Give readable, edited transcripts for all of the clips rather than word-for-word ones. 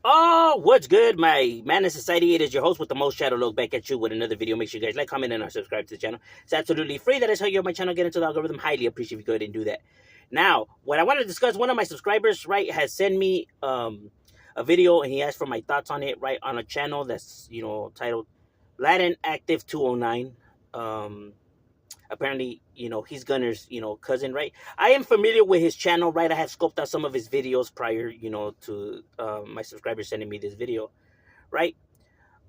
Oh, what's good, my man in society? It is your host with the most shadow look back at you with another video. Make sure you guys like, comment, and subscribe to the channel. It's absolutely free. That is how you help my channel get into the algorithm. Highly appreciate if you go ahead and do that. Now, what I want to discuss, one of my subscribers, right, has sent me a video and he asked for my thoughts on it, right, on a channel that's, titled Latin Active 209. Apparently, he's Gunner's, cousin, right? I am familiar with his channel, right? I have scoped out some of his videos prior, to my subscribers sending me this video, right?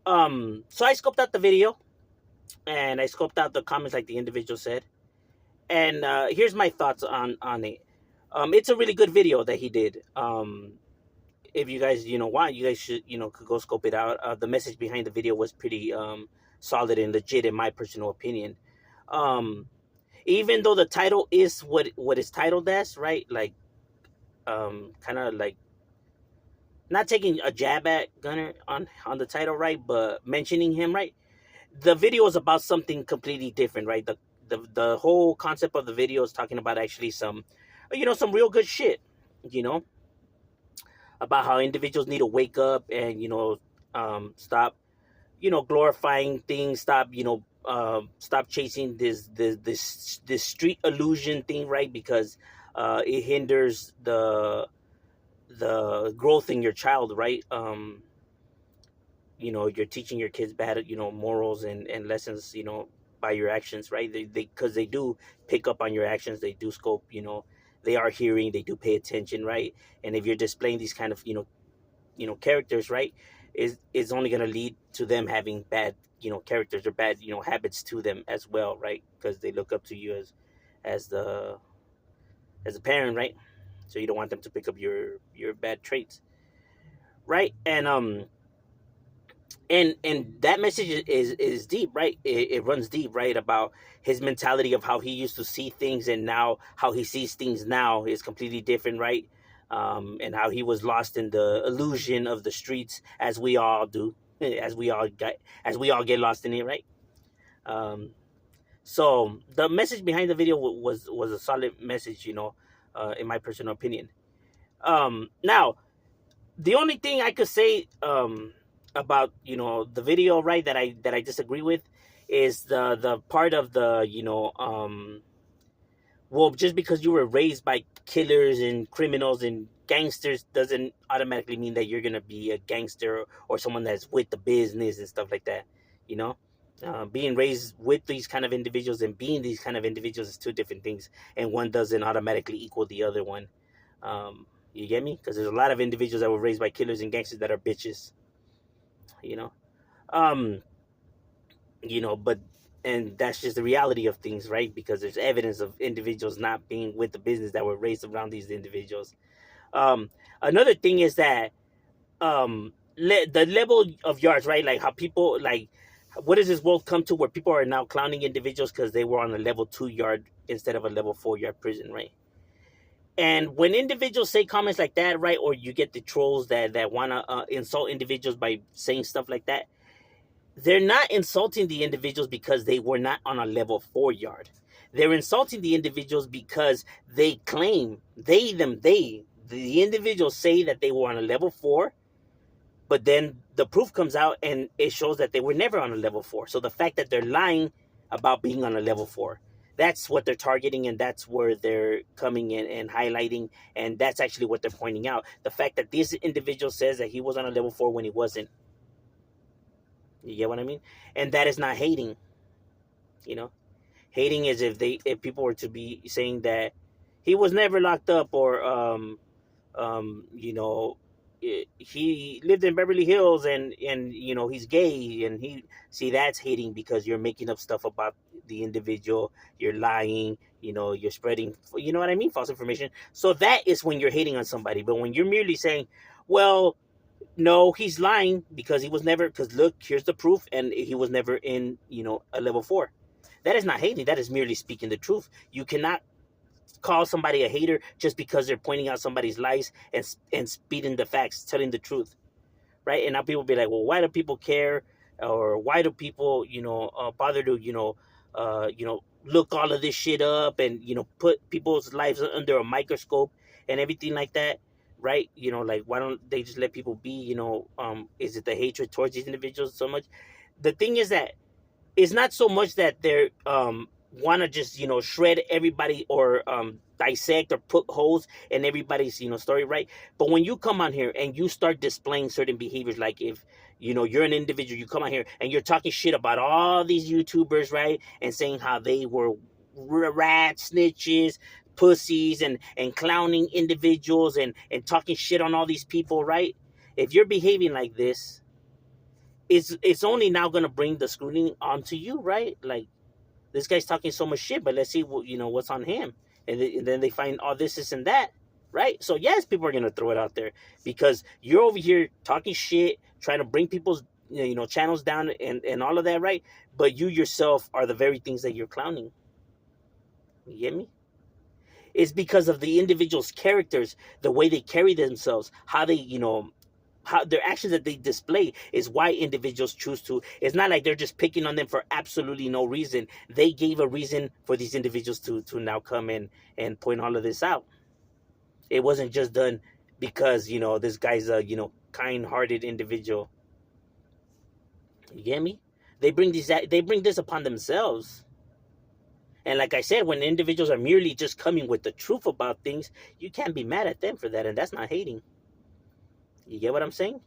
So I scoped out the video and I scoped out the comments like the individual said. And here's my thoughts on it. It's a really good video that he did. If you guys, want, you guys should, could go scope it out. The message behind the video was pretty solid and legit in my personal opinion. Um, Even though the title is what it's titled as, right? Like, kind of like not taking a jab at Gunner on the title, right? But mentioning him, right? The video is about something completely different, right? The whole concept of the video is talking about actually some, some real good shit, you know, about how individuals need to wake up and stop, glorifying things, stop, stop chasing this street illusion thing, right? Because it hinders the growth in your child, right? You're teaching your kids bad, morals and lessons, by your actions, right? They because they do pick up on your actions, they do scope, they are hearing, they do pay attention, right? And if you're displaying these kind of, characters, right, is only going to lead to them having bad, characters or bad, habits to them as well, right? Because they look up to you as the as a parent, right? So you don't want them to pick up your bad traits, right? And that message is deep, right? It runs deep, right? About his mentality of how he used to see things and now how he sees things now is completely different, right? And how he was lost in the illusion of the streets, as we all do, as we all get lost in it, right? um, so the message behind the video was a solid message, in my personal opinion. Now, the only thing I could say about the video, right, that I disagree with is the part of the well, just because you were raised by killers and criminals and gangsters doesn't automatically mean that you're gonna be a gangster or someone that's with the business and stuff like that. You know, being raised with these kind of individuals and being these kind of individuals is two different things, and one doesn't automatically equal the other one. You get me? Because there's a lot of individuals that were raised by killers and gangsters that are bitches. You know, um, but and that's just the reality of things, right? Because there's evidence of individuals not being with the business that were raised around these individuals. Another thing is that the level of yards, right? Like how people like, what does this world come to where people are now clowning individuals because they were on a level 2 yard instead of a level 4 yard prison, right? And when individuals say comments like that, right, or you get the trolls that want to insult individuals by saying stuff like that, they're not insulting the individuals because they were not on a level 4 yard. They're insulting the individuals because they claim the individuals say that they were on a level 4, but then the proof comes out and it shows that they were never on a level 4. So the fact that they're lying about being on a level 4, that's what they're targeting, and that's where they're coming in and highlighting, and that's actually what they're pointing out. The fact that this individual says that he was on a level 4 when he wasn't. You get what I mean? And that is not hating. You know, hating is if people were to be saying that he was never locked up, or he lived in Beverly Hills and he's gay, and he see, that's hating because you're making up stuff about the individual, you're lying, you're spreading, what I mean, false information. So that is when you're hating on somebody. But when you're merely saying, well, no, he's lying because he was never, because look, here's the proof, and he was never in a level 4, that is not hating, that is merely speaking the truth. You cannot call somebody a hater just because they're pointing out somebody's lies and speeding the facts, telling the truth, right? And now people be like, well, why do people care, or why do people bother to look all of this shit up and put people's lives under a microscope and everything like that? right? Like, why don't they just let people be? Is it the hatred towards these individuals so much? The thing is that it's not so much that they're want to just shred everybody, or dissect or put holes in everybody's story, right? But when you come on here and you start displaying certain behaviors, like if you're an individual, you come on here and you're talking shit about all these YouTubers, right, and saying how they were rat snitches, pussies, and clowning individuals, and talking shit on all these people, right? If you're behaving like this, it's only now going to bring the scrutiny onto you, right? Like, this guy's talking so much shit, but let's see what what's on him, and then they find all this and that, right? So yes, people are going to throw it out there because you're over here talking shit, trying to bring people's channels down, and all of that, right? But you yourself are the very things that you're clowning. You get me? It's because of the individual's characters, the way they carry themselves, how they how their actions that they display is why individuals choose to. It's not like they're just picking on them for absolutely no reason. They gave a reason for these individuals to now come in and point all of this out. It wasn't just done because this guy's a kind-hearted individual. You get me? They bring this upon themselves. And like I said, when individuals are merely just coming with the truth about things, you can't be mad at them for that, and that's not hating. You get what I'm saying?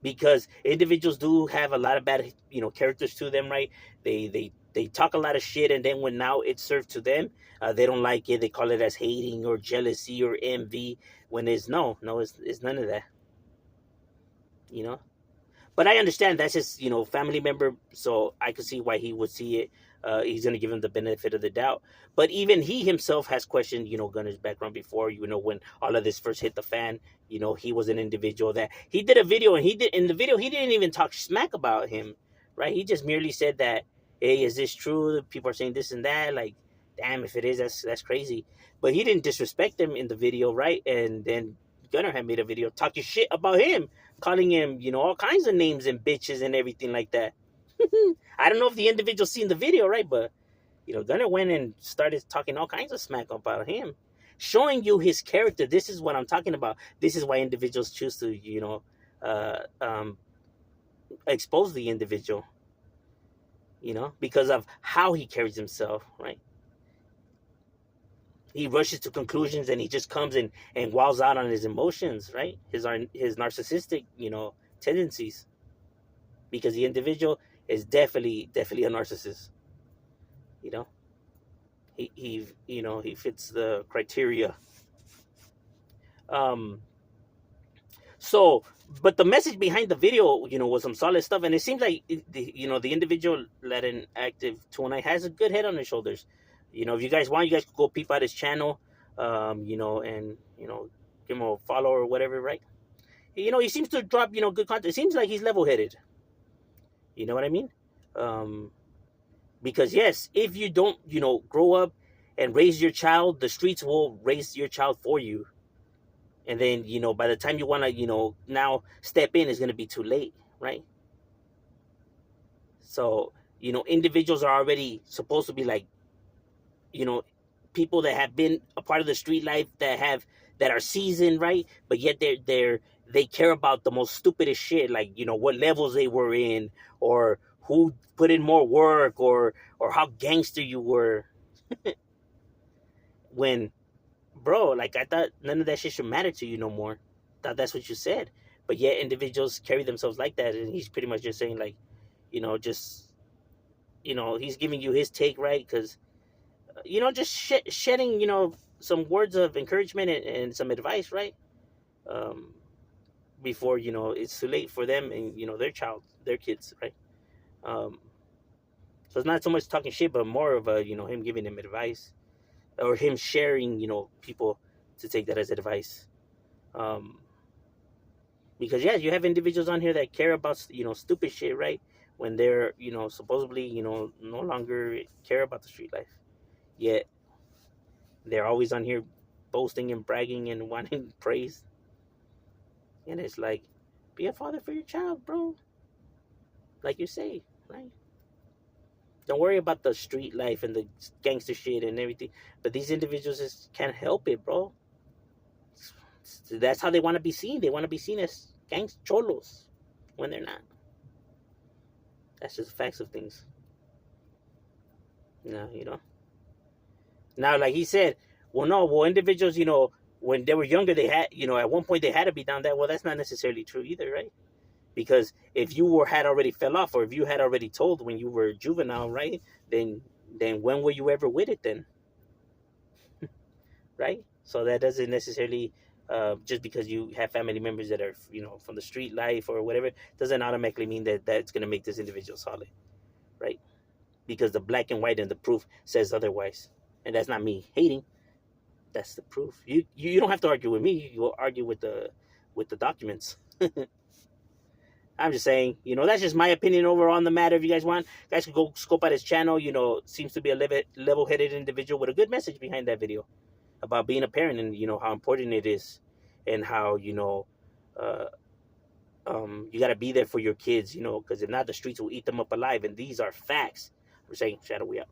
Because individuals do have a lot of bad characters to them, right? They talk a lot of shit, and then when now it's served to them, they don't like it. They call it as hating or jealousy or envy, when it's it's none of that. you know but I understand that's his family member, so I could see why he would see it. He's going to give him the benefit of the doubt. But even he himself has questioned Gunner's background before. When all of this first hit the fan, he was an individual that he did a video, and in the video he didn't even talk smack about him, right? He just merely said that, hey, is this true? People are saying this and that. Like, damn, if it is, that's crazy. But he didn't disrespect him in the video, right? And then Gunner had made a video talking shit about him, calling him, all kinds of names and bitches and everything like that. I don't know if the individual seen the video, right? But Gunner went and started talking all kinds of smack about him, showing you his character. This is what I'm talking about. This is why individuals choose to, uh, um, expose the individual, because of how he carries himself, right? He rushes to conclusions, and he just comes and walls out on his emotions, right? His narcissistic, tendencies, because the individual is definitely a narcissist. You know, he fits the criteria. Um, so, but the message behind the video, was some solid stuff, and it seems like the individual led an active tonight has a good head on his shoulders. If you guys want, you guys can go peep out his channel, and give him a follow or whatever, right? He seems to drop good content. It seems like he's level headed. You know what I mean? Um, because yes, if you don't grow up and raise your child, the streets will raise your child for you. And then by the time you want to now step in, it's going to be too late, right? So individuals are already supposed to be like people that have been a part of the street life, that are seasoned, right? But yet they care about the most stupidest shit, like what levels they were in, or who put in more work, or how gangster you were. When, bro, like, I thought none of that shit should matter to you no more. Thought that's what you said. But yet individuals carry themselves like that, and he's pretty much just saying, like, just he's giving you his take, right? Because just shedding some words of encouragement, and some advice, right? um Before it's too late for them, and their kids, right? um so it's not so much talking shit, but more of a him giving them advice, or him sharing people to take that as advice. um because yeah, you have individuals on here that care about stupid shit, right? When they're supposedly no longer care about the street life, yet they're always on here boasting and bragging and wanting praise. And it's like, be a father for your child, bro. Like you say, right? Don't worry about the street life and the gangster shit and everything. But these individuals just can't help it, bro. That's how they want to be seen. They want to be seen as gangs cholos when they're not. That's just the facts of things. No, Now, like he said, well, no, well, individuals, when they were younger, they had, at one point they had to be down that. Well, that's not necessarily true either, right? Because if you had already fell off, or if you had already told when you were juvenile, right? Then when were you ever with it then, right? So that doesn't necessarily, just because you have family members that are, from the street life or whatever, doesn't automatically mean that that's going to make this individual solid, right? Because the black and white and the proof says otherwise, and that's not me hating. That's the proof. You don't have to argue with me. You will argue with the documents. I'm just saying, that's just my opinion over on the matter. If you guys want, guys can go scope out his channel. Seems to be a level-headed individual with a good message behind that video about being a parent, and how important it is, and how uh, you got to be there for your kids, because if not, the streets will eat them up alive, and these are facts. I'm saying, Shadow, we out.